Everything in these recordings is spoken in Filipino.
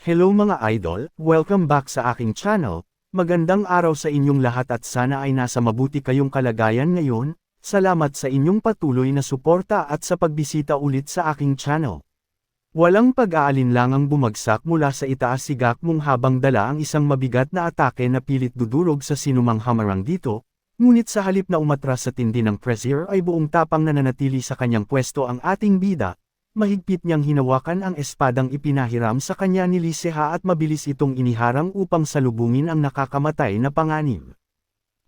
Hello mga idol, welcome back sa aking channel. Magandang araw sa inyong lahat at sana ay nasa mabuti kayong kalagayan ngayon. Salamat sa inyong patuloy na suporta at sa pagbisita ulit sa aking channel. Walang pag-aalinlangang bumagsak mula sa itaas si Gakmong habang dala ang isang mabigat na atake na pilit dudurog sa sinumang hamarang dito, ngunit sa halip na umatras sa tindi ng pressure ay buong tapang nananatili sa kanyang pwesto ang ating bida. Mahigpit niyang hinawakan ang espadang ipinahiram sa kanya ni Liseha at mabilis itong iniharang upang salubungin ang nakakamatay na panganib.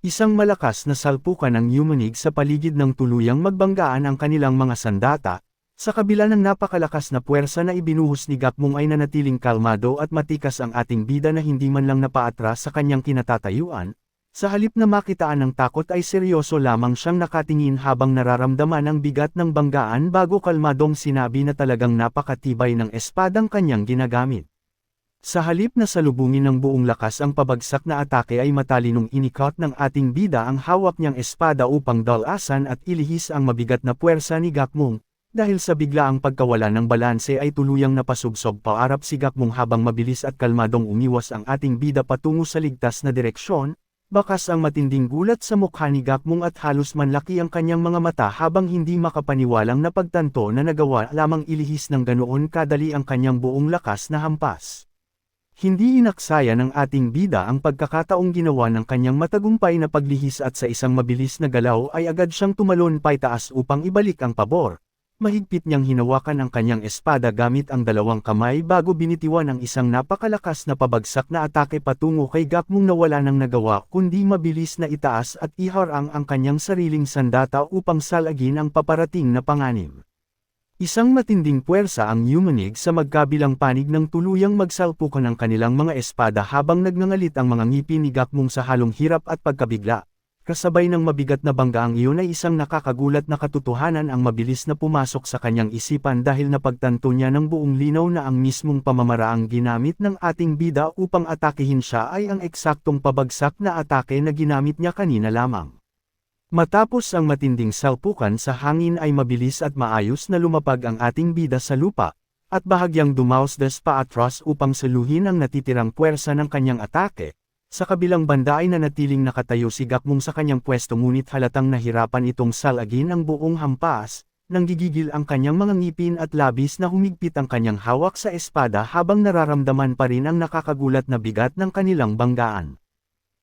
Isang malakas na salpukan ng Yumanig sa paligid ng tuluyang magbanggaan ang kanilang mga sandata. Sa kabila ng napakalakas na puwersa na ibinuhos ni Gakmong ay nanatiling kalmado at matikas ang ating bida na hindi man lang napaatras sa kanyang kinatatayuan. Sa halip na makitaan ng takot ay seryoso lamang siyang nakatingin habang nararamdaman ang bigat ng banggaan bago kalmadong sinabi na talagang napakatibay ng espadang kanyang ginagamit. Sa halip na salubungin ng buong lakas ang pabagsak na atake ay matalinong inikot ng ating bida ang hawak niyang espada upang dalasan at ilihis ang mabigat na puwersa ni Gakmong. Dahil sa biglaang pagkawala ng balanse ay tuluyang napasubsob paarap si Gakmong habang mabilis at kalmadong umiwas ang ating bida patungo sa ligtas na direksyon. Bakas ang matinding gulat sa mukha ni Gakmong at halos manlaki ang kanyang mga mata habang hindi makapaniwalang napagtanto na nagawa lamang ilihis ng ganoon kadali ang kanyang buong lakas na hampas. Hindi inaksaya ng ating bida ang pagkakataong ginawa ng kanyang matagumpay na paglihis at sa isang mabilis na galaw ay agad siyang tumalon paitaas upang ibalik ang pabor. Mahigpit niyang hinawakan ang kanyang espada gamit ang dalawang kamay bago binitiwan ang isang napakalakas na pabagsak na atake patungo kay Gakmong na wala nang nagawa kundi mabilis na itaas at iharang ang kanyang sariling sandata upang salagin ang paparating na panganib. Isang matinding puwersa ang Yumanig sa magkabilang panig ng tuluyang magsalpukan ng kanilang mga espada habang nagngangalit ang mga ngipin ni Gakmong sa halong hirap at pagkabigla. Kasabay ng mabigat na banggaang iyon ay isang nakakagulat na katotohanan ang mabilis na pumasok sa kanyang isipan dahil napagtanto niya ng buong linaw na ang mismong pamamaraang ginamit ng ating bida upang atakehin siya ay ang eksaktong pabagsak na atake na ginamit niya kanina lamang. Matapos ang matinding salpukan sa hangin ay mabilis at maayos na lumapag ang ating bida sa lupa, at bahagyang dumausdas paatras upang saluhin ang natitirang puwersa ng kanyang atake. Sa kabilang banda ay nanatiling nakatayo si Gakmong sa kanyang pwesto ngunit halatang nahirapan itong salagin ang buong hampas, nang gigigil ang kanyang mga ngipin at labis na humigpit ang kanyang hawak sa espada habang nararamdaman pa rin ang nakakagulat na bigat ng kanilang banggaan.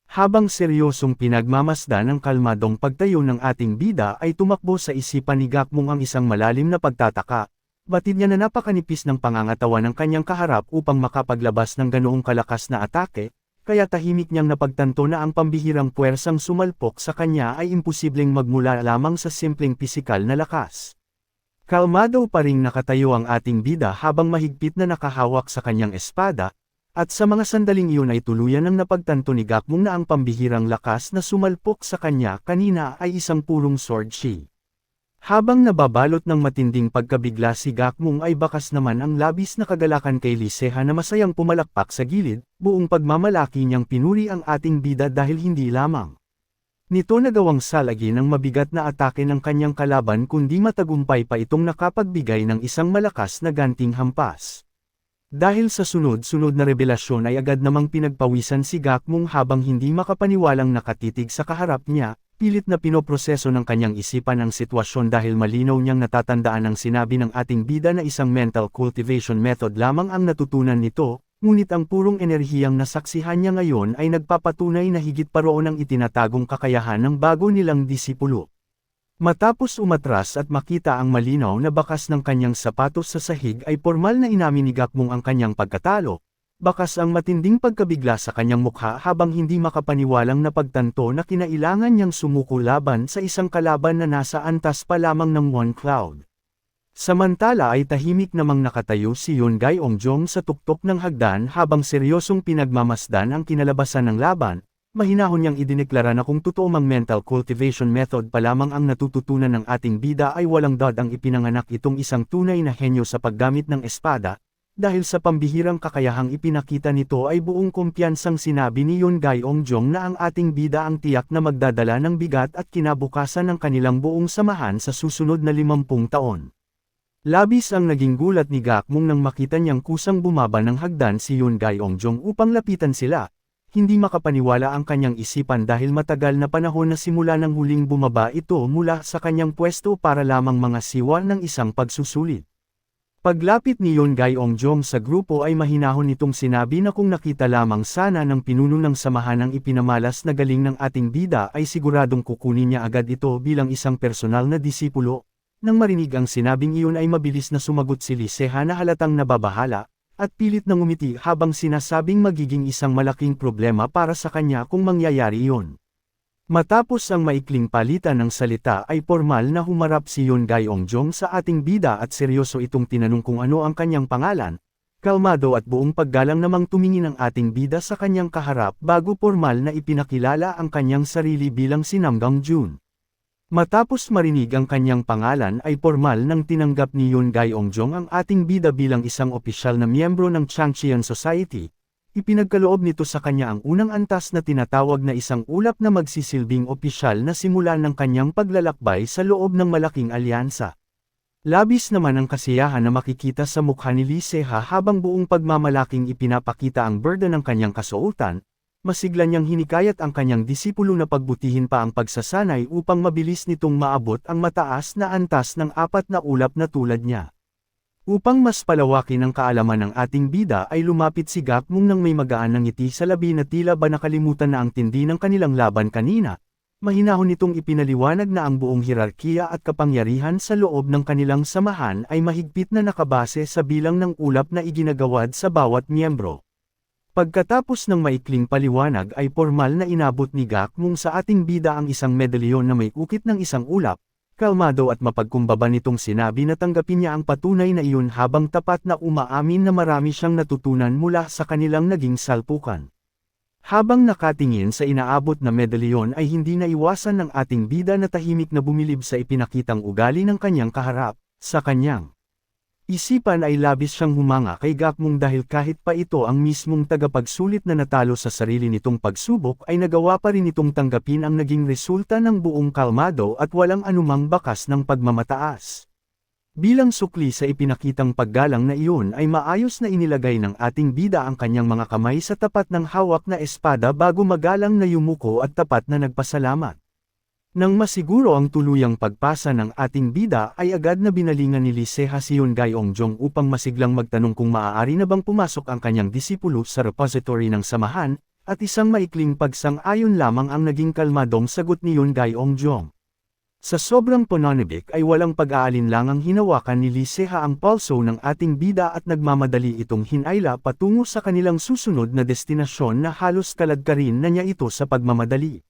Habang seryosong pinagmamasdan ang kalmadong pagtayo ng ating bida ay tumakbo sa isipan ni Gakmong ang isang malalim na pagtataka. Batid niya na napakanipis ng pangangatawa ng kanyang kaharap upang makapaglabas ng ganoong kalakas na atake. Kaya tahimik niyang napagtanto na ang pambihirang puwersang sumalpok sa kanya ay imposibleng magmula lamang sa simpleng pisikal na lakas. Kalmado pa ring nakatayo ang ating bida habang mahigpit na nakahawak sa kanyang espada, at sa mga sandaling iyon ay tuluyan ng napagtanto ni Gakmong na ang pambihirang lakas na sumalpok sa kanya kanina ay isang purong sword shi. Habang nababalot ng matinding pagkabigla si Gakmong ay bakas naman ang labis na kagalakan kay Liseha na masayang pumalakpak sa gilid, buong pagmamalaki niyang pinuri ang ating bida dahil hindi lamang nito nagawang salagin ang mabigat na atake ng kanyang kalaban kundi matagumpay pa itong nakapagbigay ng isang malakas na ganting hampas. Dahil sa sunod-sunod na revelasyon ay agad namang pinagpawisan si Gakmong habang hindi makapaniwalang nakatitig sa kaharap niya. Pilit na pinoproseso ng kanyang isipan ang sitwasyon dahil malinaw niyang natatandaan ang sinabi ng ating bida na isang mental cultivation method lamang ang natutunan nito, ngunit ang purong enerhiyang nasaksihan niya ngayon ay nagpapatunay na higit pa roon ang itinatagong kakayahan ng bago nilang disipulo. Matapos umatras at makita ang malinaw na bakas ng kanyang sapatos sa sahig ay formal na inamin ni Gakmong ang kanyang pagkatalo. Bakas ang matinding pagkabigla sa kanyang mukha habang hindi makapaniwalang napagtanto na kinailangan niyang sumuko laban sa isang kalaban na nasa antas pa lamang ng One Cloud. Samantala ay tahimik namang nakatayo si Yun Gyeongjong sa tuktok ng hagdan habang seryosong pinagmamasdan ang kinalabasan ng laban. Mahinahon niyang idineklara na kung totoo mang mental cultivation method pa lamang ang natututunan ng ating bida ay walang dad ang ipinanganak itong isang tunay na henyo sa paggamit ng espada. Dahil sa pambihirang kakayahang ipinakita nito ay buong kumpiyansang sinabi ni Yun Gyeongjong na ang ating bida ang tiyak na magdadala ng bigat at kinabukasan ng kanilang buong samahan sa susunod na 50 taon. Labis ang naging gulat ni Gakmung nang makita niyang kusang bumaba ng hagdan si Yoon Gaeongjong upang lapitan sila. Hindi makapaniwala ang kanyang isipan dahil matagal na panahon na simula nang huling bumaba ito mula sa kanyang pwesto para lamang mga siwa ng isang pagsusulit. Paglapit ni Yoon Gaeongjong sa grupo ay mahinahon nitong sinabi na kung nakita lamang sana ng pinuno ng samahan ang ipinamalas na galing ng ating bida ay siguradong kukunin niya agad ito bilang isang personal na disipulo. Nang marinig ang sinabing iyon ay mabilis na sumagot si Lee Se-ha na halatang nababahala, at pilit na ngumiti habang sinasabing magiging isang malaking problema para sa kanya kung mangyayari iyon. Matapos ang maikling palitan ng salita ay formal na humarap si Yoon Gaeongjong sa ating bida at seryoso itong tinanong kung ano ang kanyang pangalan. Kalmado at buong paggalang namang tumingin ang ating bida sa kanyang kaharap bago formal na ipinakilala ang kanyang sarili bilang si Nam Dong-jun. Matapos marinig ang kanyang pangalan ay formal nang tinanggap ni Yoon Gaeongjong ang ating bida bilang isang opisyal na miyembro ng Changcheon Society. Ipinagkaloob nito sa kanya ang unang antas na tinatawag na isang ulap na magsisilbing opisyal na simula ng kanyang paglalakbay sa loob ng malaking alyansa. Labis naman ang kasiyahan na makikita sa mukha ni Lee Se-ha habang buong pagmamalaking ipinapakita ang burden ng kanyang kasuotan. Masigla niyang hinikayat ang kanyang disipulo na pagbutihin pa ang pagsasanay upang mabilis nitong maabot ang mataas na antas ng apat na ulap na tulad niya. Upang mas palawakin ang kaalaman ng ating bida ay lumapit si Gakmung nang may magaan ng ngiti sa labi na tila ba nakalimutan na ang tindi ng kanilang laban kanina. Mahinahon nitong ipinaliwanag na ang buong hierarkiya at kapangyarihan sa loob ng kanilang samahan ay mahigpit na nakabase sa bilang ng ulap na iginagawad sa bawat miyembro. Pagkatapos ng maikling paliwanag ay formal na inabot ni Gakmung sa ating bida ang isang medalyon na may ukit ng isang ulap. Kalmado at mapagkumbaba nitong sinabi na tanggapin niya ang patunay na iyon habang tapat na umaamin na marami siyang natutunan mula sa kanilang naging salpukan. Habang nakatingin sa inaabot na medalyon ay hindi naiwasan ng ating bida na tahimik na bumilib sa ipinakitang ugali ng kanyang kaharap. Sa kanyang isipan ay labis siyang humanga kay Gakmung dahil kahit pa ito ang mismong tagapagsulit na natalo sa sarili nitong pagsubok ay nagawa pa rin itong tanggapin ang naging resulta ng buong kalmado at walang anumang bakas ng pagmamataas. Bilang sukli sa ipinakitang paggalang na iyon ay maayos na inilagay ng ating bida ang kanyang mga kamay sa tapat ng hawak na espada bago magalang na yumuko at tapat na nagpasalamat. Nang masiguro ang tuluyang pagpasa ng ating bida ay agad na binalingan ni Lee Se-ha si Yoon Gaeongjong upang masiglang magtanong kung maaari na bang pumasok ang kanyang disipulo sa repository ng samahan, at isang maikling pagsang-ayon lamang ang naging kalmadong sagot ni Yoon Gaeongjong. Sa sobrang pananabik ay walang pag-aalinlangang hinawakan ni Lee Se-ha ang palso ng ating bida at nagmamadali itong hinayla patungo sa kanilang susunod na destinasyon na halos kaladkarin na niya ito sa pagmamadali.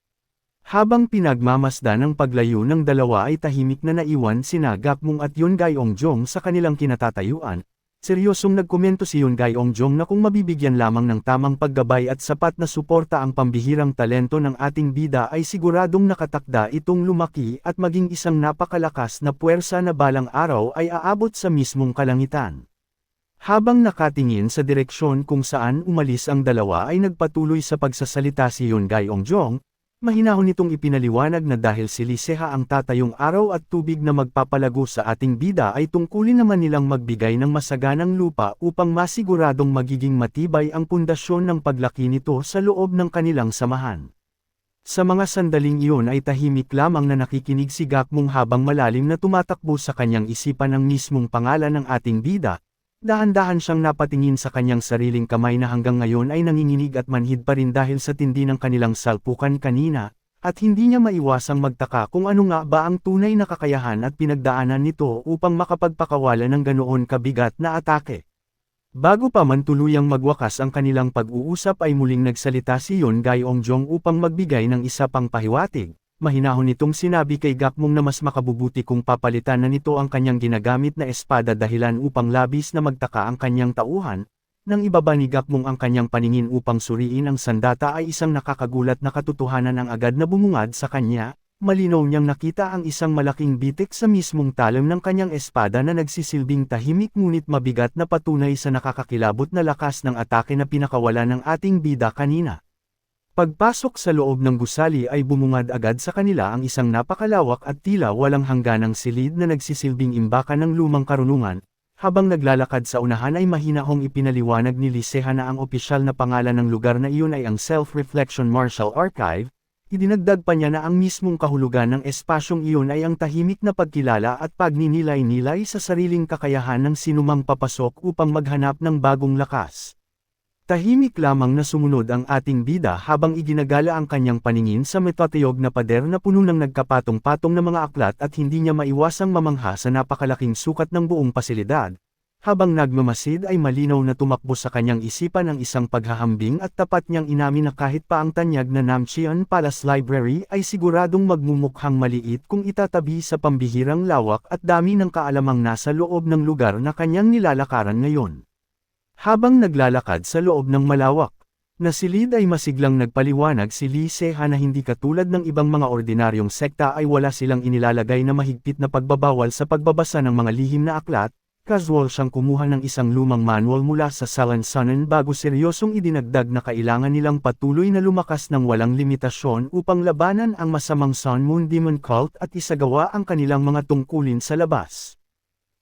Habang pinagmamasdan ng paglayo ng dalawa ay tahimik na naiwan sina Gakmung at Yoon Gaeongjong sa kanilang kinatatayuan. Seryosong nagkomento si Yoon Gaeongjong na kung mabibigyan lamang ng tamang paggabay at sapat na suporta ang pambihirang talento ng ating bida ay siguradong nakatakda itong lumaki at maging isang napakalakas na puwersa na balang araw ay aabot sa mismong kalangitan. Habang nakatingin sa direksyon kung saan umalis ang dalawa ay nagpatuloy sa pagsasalita si Yoon Gaeongjong. Mahinahon nitong ipinaliwanag na dahil si Lee Se-ha ang tatayong araw at tubig na magpapalago sa ating bida ay tungkulin naman nilang magbigay ng masaganang lupa upang masiguradong magiging matibay ang pundasyon ng paglaki nito sa loob ng kanilang samahan. Sa mga sandaling iyon ay tahimik lamang na nakikinig si Gakmung habang malalim na tumatakbo sa kanyang isipan ang mismong pangalan ng ating bida. Dahan-dahan siyang napatingin sa kanyang sariling kamay na hanggang ngayon ay nanginginig at manhid pa rin dahil sa tindi ng kanilang salpukan kanina, at hindi niya maiwasang magtaka kung ano nga ba ang tunay na kakayahan at pinagdaanan nito upang makapagpakawala ng ganoon kabigat na atake. Bago pa man tuluyang magwakas ang kanilang pag-uusap ay muling nagsalita si Yoon Gaeongjong upang magbigay ng isa pang pahiwatig. Mahinahon nitong sinabi kay Gakmung na mas makabubuti kung papalitan na nito ang kanyang ginagamit na espada dahilan upang labis na magtaka ang kanyang tauhan. Nang ibaba ni Gakmung ang kanyang paningin upang suriin ang sandata ay isang nakakagulat na katotohanan ang agad na bumungad sa kanya. Malinaw niyang nakita ang isang malaking bitik sa mismong talim ng kanyang espada na nagsisilbing tahimik ngunit mabigat na patunay sa nakakakilabot na lakas ng atake na pinakawala ng ating bida kanina. Pagpasok sa loob ng gusali ay bumungad agad sa kanila ang isang napakalawak at tila walang hangganang silid na nagsisilbing imbakan ng lumang karunungan. Habang naglalakad sa unahan ay mahinahong ipinaliwanag ni Liceha na ang opisyal na pangalan ng lugar na iyon ay ang Self-Reflection Martial Archive. Idinagdag pa niya na ang mismong kahulugan ng espasyong iyon ay ang tahimik na pagkilala at pagninilay-nilay sa sariling kakayahan ng sinumang papasok upang maghanap ng bagong lakas. Tahimik lamang na sumunod ang ating bida habang iginagala ang kanyang paningin sa metatayog na pader na puno ng nagkapatong-patong na mga aklat at hindi niya maiwasang mamangha sa napakalaking sukat ng buong pasilidad. Habang nagmamasid ay malinaw na tumakbo sa kanyang isipan ang isang paghahambing at tapat niyang inamin na kahit pa ang tanyag na Namcheon Palace Library ay siguradong magmumukhang maliit kung itatabi sa pambihirang lawak at dami ng kaalamang nasa loob ng lugar na kanyang nilalakaran ngayon. Habang naglalakad sa loob ng malawak na silid ay masiglang nagpaliwanag si Liceha na hindi katulad ng ibang mga ordinaryong sekta ay wala silang inilalagay na mahigpit na pagbabawal sa pagbabasa ng mga lihim na aklat. Casual siyang kumuha ng isang lumang manual mula sa Salansanan bago seryosong idinagdag na kailangan nilang patuloy na lumakas ng walang limitasyon upang labanan ang masamang Sun Moon Demon Cult at isagawa ang kanilang mga tungkulin sa labas.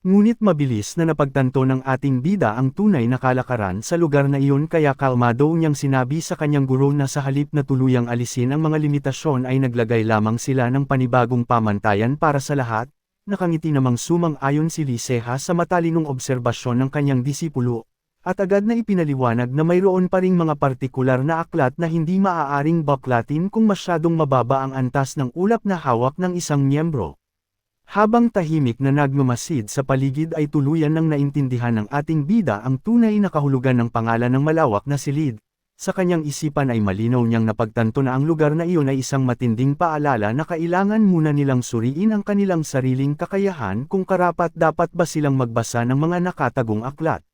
Ngunit mabilis na napagtanto ng ating bida ang tunay na kalakaran sa lugar na iyon kaya kalmado niyang sinabi sa kanyang guro na sa halip na tuluyang alisin ang mga limitasyon ay naglagay lamang sila ng panibagong pamantayan para sa lahat. Nakangiti namang sumang-ayon si Liceha sa matalinong obserbasyon ng kanyang disipulo, at agad na ipinaliwanag na mayroon pa ring mga partikular na aklat na hindi maaaring baklatin kung masyadong mababa ang antas ng ulap na hawak ng isang miyembro. Habang tahimik na nagmamasid sa paligid ay tuluyan ng naintindihan ng ating bida ang tunay na kahulugan ng pangalan ng malawak na silid. Sa kanyang isipan ay malinaw niyang napagtanto na ang lugar na iyon ay isang matinding paalala na kailangan muna nilang suriin ang kanilang sariling kakayahan kung karapat-dapat ba silang magbasa ng mga nakatagong aklat.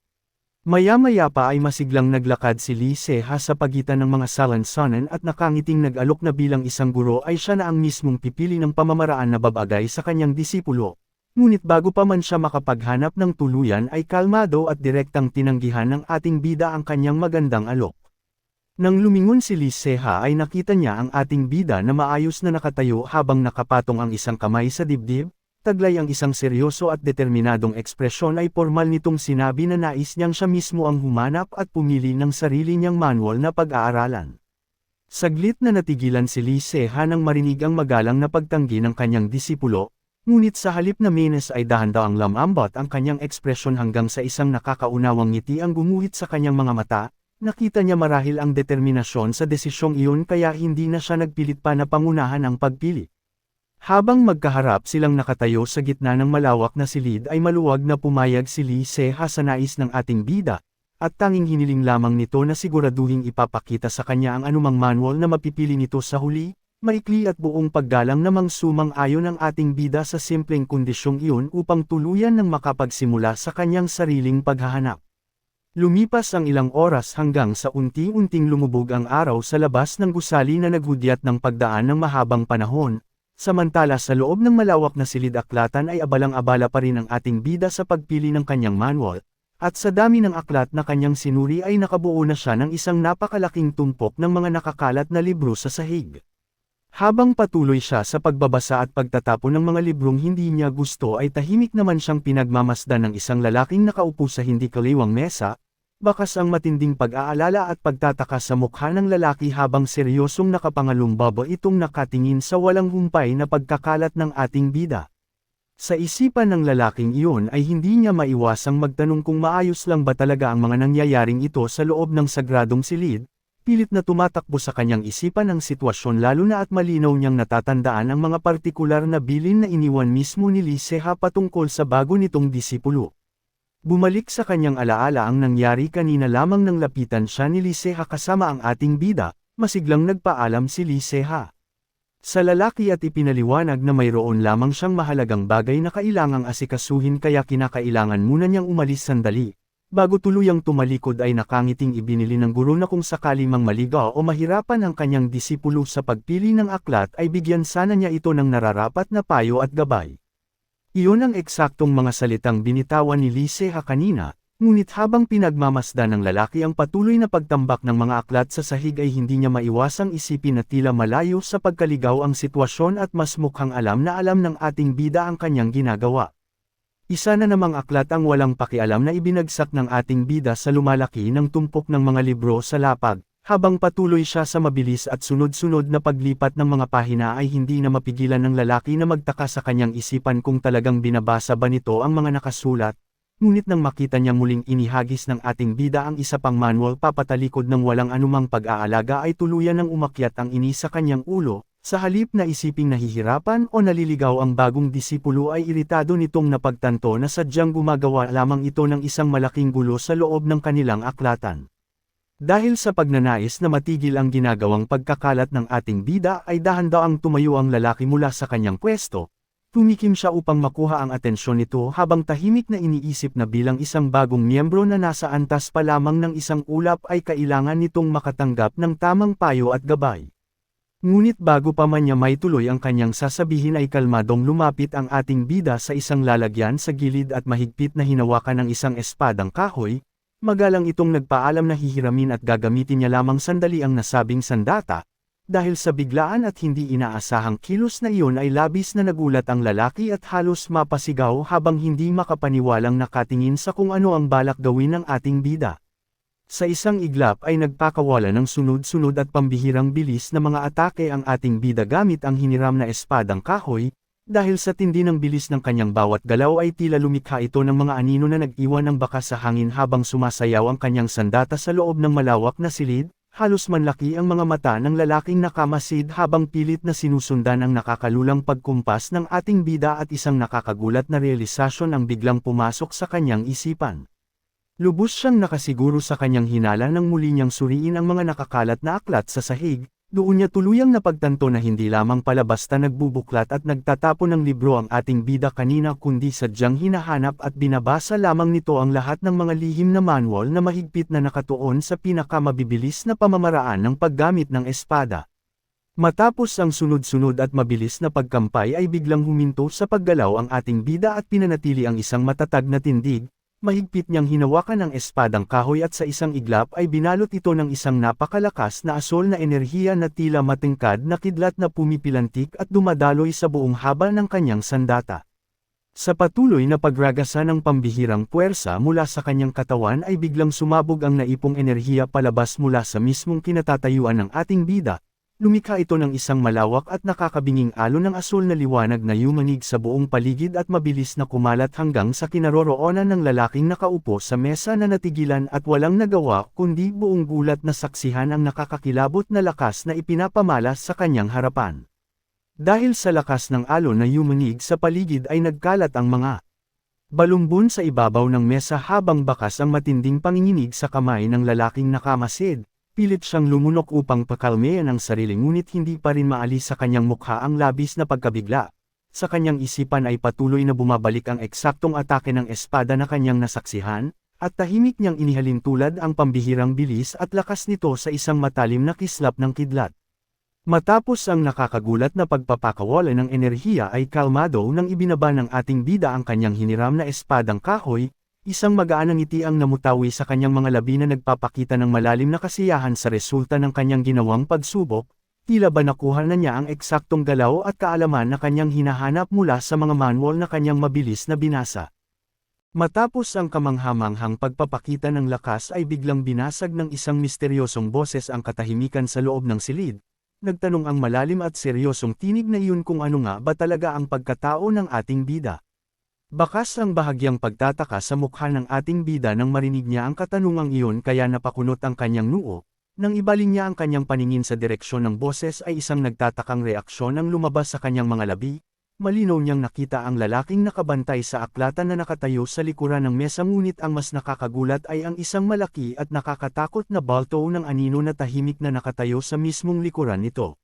Maya-maya pa ay masiglang naglakad si Liceha sa pagitan ng mga Salansanan at nakangiting nag-alok na bilang isang guro ay siya na ang mismong pipili ng pamamaraan na babagay sa kanyang disipulo. Ngunit bago pa man siya makapaghanap ng tuluyan ay kalmado at direktang tinanggihan ng ating bida ang kanyang magandang alok. Nang lumingon si Liceha ay nakita niya ang ating bida na maayos na nakatayo habang nakapatong ang isang kamay sa dibdib, taglay ang isang seryoso at determinadong ekspresyon ay formal nitong sinabi na nais niyang siya mismo ang humanap at pumili ng sarili niyang manual na pag-aaralan. Saglit na natigilan si Liceha nang marinig ang magalang na pagtanggi ng kanyang disipulo, ngunit sa halip na menes ay dahan-daang lamambot ang kanyang ekspresyon hanggang sa isang nakakaunawang ngiti ang gumuhit sa kanyang mga mata. Nakita niya marahil ang determinasyon sa desisyong iyon kaya hindi na siya nagpilit pa na pangunahan ang pagpili. Habang magkaharap silang nakatayo sa gitna ng malawak na silid ay maluwag na pumayag si Liceha sa nais ng ating bida, at tanging hiniling lamang nito na siguraduhing ipapakita sa kanya ang anumang manual na mapipili nito sa huli, maikli at buong paggalang namang sumang-ayon ang ating bida sa simpleng kondisyong iyon upang tuluyan ng makapagsimula sa kanyang sariling paghahanap. Lumipas ang ilang oras hanggang sa unti-unting lumubog ang araw sa labas ng gusali na naghudyat ng pagdaan ng mahabang panahon, samantala sa loob ng malawak na silid-aklatan ay abalang-abala pa rin ang ating bida sa pagpili ng kanyang manual, at sa dami ng aklat na kanyang sinuri ay nakabuo na siya ng isang napakalaking tumpok ng mga nakakalat na libro sa sahig. Habang patuloy siya sa pagbabasa at pagtatapon ng mga librong hindi niya gusto ay tahimik naman siyang pinagmamasdan ng isang lalaking nakaupo sa hindi kaliwang mesa. Bakas ang matinding pag-aalala at pagtataka sa mukha ng lalaki habang seryosong nakapangalumbaba itong nakatingin sa walang humpay na pagkakalat ng ating bida. Sa isipan ng lalaking iyon ay hindi niya maiwasang magtanong kung maayos lang ba talaga ang mga nangyayaring ito sa loob ng sagradong silid, pilit na tumatakbo sa kanyang isipan ang sitwasyon lalo na at malinaw niyang natatandaan ang mga partikular na bilin na iniwan mismo ni Liceha patungkol sa bago nitong disipulo. Bumalik sa kanyang alaala ang nangyari kanina lamang nang lapitan siya ni Liceha kasama ang ating bida, masiglang nagpaalam si Liceha sa lalaki at ipinaliwanag na mayroon lamang siyang mahalagang bagay na kailangang asikasuhin kaya kinakailangan muna niyang umalis sandali. Bago tuluyang tumalikod ay nakangiting ibinili ng guro na kung sakali mang maligaw o mahirapan ang kanyang disipulo sa pagpili ng aklat ay bigyan sana niya ito ng nararapat na payo at gabay. Iyon ang eksaktong mga salitang binitawan ni Liceha kanina, Ngunit habang pinagmamasdan ng lalaki ang patuloy na pagtambak ng mga aklat sa sahig ay hindi niya maiwasang isipin na tila malayo sa pagkaligaw ang sitwasyon at mas mukhang alam na alam ng ating bida ang kanyang ginagawa. Isa na namang aklat ang walang pakialam na ibinagsak ng ating bida sa lumalaki ng tumpok ng mga libro sa lapag. Habang patuloy siya sa mabilis at sunod-sunod na paglipat ng mga pahina ay hindi na mapigilan ng lalaki na magtaka sa kanyang isipan kung talagang binabasa ba nito ang mga nakasulat. Ngunit nang makita niyang muling inihagis ng ating bida ang isa pang manual papatalikod ng walang anumang pag-aalaga ay tuluyan ng umakyat ang inis sa kanyang ulo, sa halip na isiping nahihirapan o naliligaw ang bagong disipulo ay iritado nitong napagtanto na sadyang gumagawa lamang ito ng isang malaking gulo sa loob ng kanilang aklatan. Dahil sa pagnanais na matigil ang ginagawang pagkakalat ng ating bida ay dahan-daang tumayo ang lalaki mula sa kanyang pwesto. Tumikim siya upang makuha ang atensyon nito habang tahimik na iniisip na bilang isang bagong miyembro na nasa antas pa lamang ng isang ulap ay kailangan nitong makatanggap ng tamang payo at gabay. Ngunit bago pa man niya may tuloy ang kanyang sasabihin ay kalmadong lumapit ang ating bida sa isang lalagyan sa gilid at mahigpit na hinawakan ng isang espadang kahoy. Magalang itong nagpaalam na hihiramin at gagamitin niya lamang sandali ang nasabing sandata. Dahil sa biglaan at hindi inaasahang kilos na iyon ay labis na nagulat ang lalaki at halos mapasigaw habang hindi makapaniwalang nakatingin sa kung ano ang balak gawin ng ating bida. Sa isang iglap ay nagpakawala ng sunod-sunod at pambihirang bilis na mga atake ang ating bida gamit ang hiniram na espadang kahoy. Dahil sa tindi ng bilis ng kanyang bawat galaw ay tila lumikha ito ng mga anino na nag-iwan ng bakas sa hangin habang sumasayaw ang kanyang sandata sa loob ng malawak na silid. Halos manlaki ang mga mata ng lalaking nakamasid habang pilit na sinusundan ang nakakalulang pagkumpas ng ating bida at isang nakakagulat na realisasyon ang biglang pumasok sa kanyang isipan. Lubos siyang nakasiguro sa kanyang hinala nang muli niyang suriin ang mga nakakalat na aklat sa sahig. Doon niya tuluyang napagtanto na hindi lamang pala basta nagbubuklat at nagtatapon ng libro ang ating bida kanina kundi sadyang hinahanap at binabasa lamang nito ang lahat ng mga lihim na manual na mahigpit na nakatuon sa pinakamabibilis na pamamaraan ng paggamit ng espada. Matapos ang sunod-sunod at mabilis na pagkampay ay biglang huminto sa paggalaw ang ating bida at pinanatili ang isang matatag na tindig. Mahigpit niyang hinawakan ang espadang kahoy at sa isang iglap ay binalot ito ng isang napakalakas na asol na enerhiya na tila matingkad na kidlat na pumipilantik at dumadaloy sa buong haba ng kanyang sandata. Sa patuloy na pagragasa ng pambihirang puwersa mula sa kanyang katawan ay biglang sumabog ang naipong enerhiya palabas mula sa mismong kinatatayuan ng ating bida. Lumikha ito ng isang malawak at nakakabinging alon ng asul na liwanag na yumanig sa buong paligid at mabilis na kumalat hanggang sa kinaroroonan ng lalaking nakaupo sa mesa na natigilan at walang nagawa kundi buong gulat na saksihan ang nakakakilabot na lakas na ipinapamalas sa kanyang harapan. Dahil sa lakas ng alon na yumanig sa paligid ay nagkalat ang mga balumbon sa ibabaw ng mesa habang bakas ang matinding panginginig sa kamay ng lalaking nakamasid. Pilit siyang lumunok upang pakalmeyan ang sarili ngunit hindi pa rin maalis sa kanyang mukha ang labis na pagkabigla. Sa kanyang isipan ay patuloy na bumabalik ang eksaktong atake ng espada na kanyang nasaksihan, at tahimik niyang inihalin tulad ang pambihirang bilis at lakas nito sa isang matalim na kislap ng kidlat. Matapos ang nakakagulat na pagpapakawala ng enerhiya ay kalmado nang ibinaba ng ating bida ang kanyang hiniram na espadang kahoy. Isang magaan na ngiti ang namutawi sa kanyang mga labi na nagpapakita ng malalim na kasiyahan sa resulta ng kanyang ginawang pagsubok, tila ba nakuha na niya ang eksaktong galaw at kaalaman na kanyang hinahanap mula sa mga manual na kanyang mabilis na binasa. Matapos ang kamanghamanghang pagpapakita ng lakas ay biglang binasag ng isang misteryosong boses ang katahimikan sa loob ng silid. Nagtanong ang malalim at seryosong tinig na iyon kung ano nga ba talaga ang pagkatao ng ating bida. Bakas ang bahagyang pagtataka sa mukha ng ating bida nang marinig niya ang katanungang iyon kaya napakunot ang kanyang noo. Nang ibaling niya ang kanyang paningin sa direksyon ng boses ay isang nagtatakang reaksyon ang lumabas sa kanyang mga labi. Malinaw niyang nakita ang lalaking nakabantay sa aklatan na nakatayo sa likuran ng mesa ngunit ang mas nakakagulat ay ang isang malaki at nakakatakot na balto ng anino na tahimik na nakatayo sa mismong likuran nito.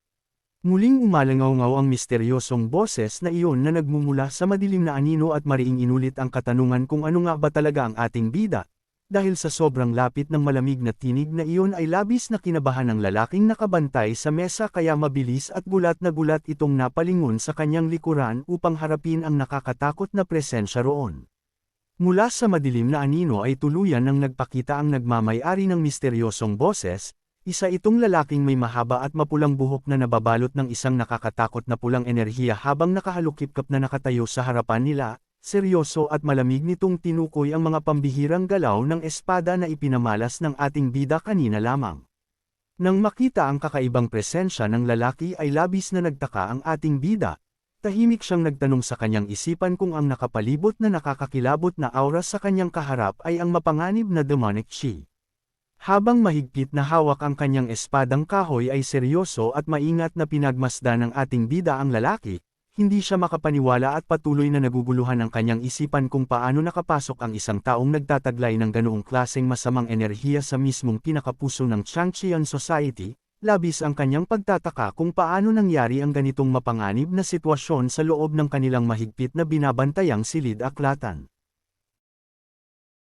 Muling umalangaw-ngaw ang misteryosong boses na iyon na nagmumula sa madilim na anino at mariing inulit ang katanungan kung ano nga ba talaga ang ating bida. Dahil sa sobrang lapit ng malamig na tinig na iyon ay labis na kinabahan ng lalaking nakabantay sa mesa kaya mabilis at gulat na gulat itong napalingon sa kanyang likuran upang harapin ang nakakatakot na presensya roon. Mula sa madilim na anino ay tuluyan nang nagpakita ang nagmamay-ari ng misteryosong boses, isa itong lalaking may mahaba at mapulang buhok na nababalot ng isang nakakatakot na pulang enerhiya habang nakahalukip-kap na nakatayo sa harapan nila, seryoso at malamig nitong tinukoy ang mga pambihirang galaw ng espada na ipinamalas ng ating bida kanina lamang. Nang makita ang kakaibang presensya ng lalaki ay labis na nagtaka ang ating bida. Tahimik siyang nagtanong sa kanyang isipan kung ang nakapalibot na nakakakilabot na aura sa kanyang kaharap ay ang mapanganib na demonic chi. Habang mahigpit na hawak ang kanyang espadang kahoy ay seryoso at maingat na pinagmasdan ng ating bida ang lalaki, hindi siya makapaniwala at patuloy na naguguluhan ang kanyang isipan kung paano nakapasok ang isang taong nagtataglay ng ganoong klaseng masamang enerhiya sa mismong pinakapuso ng Changqian Society. Labis ang kanyang pagtataka kung paano nangyari ang ganitong mapanganib na sitwasyon sa loob ng kanilang mahigpit na binabantayang silid-aklatan.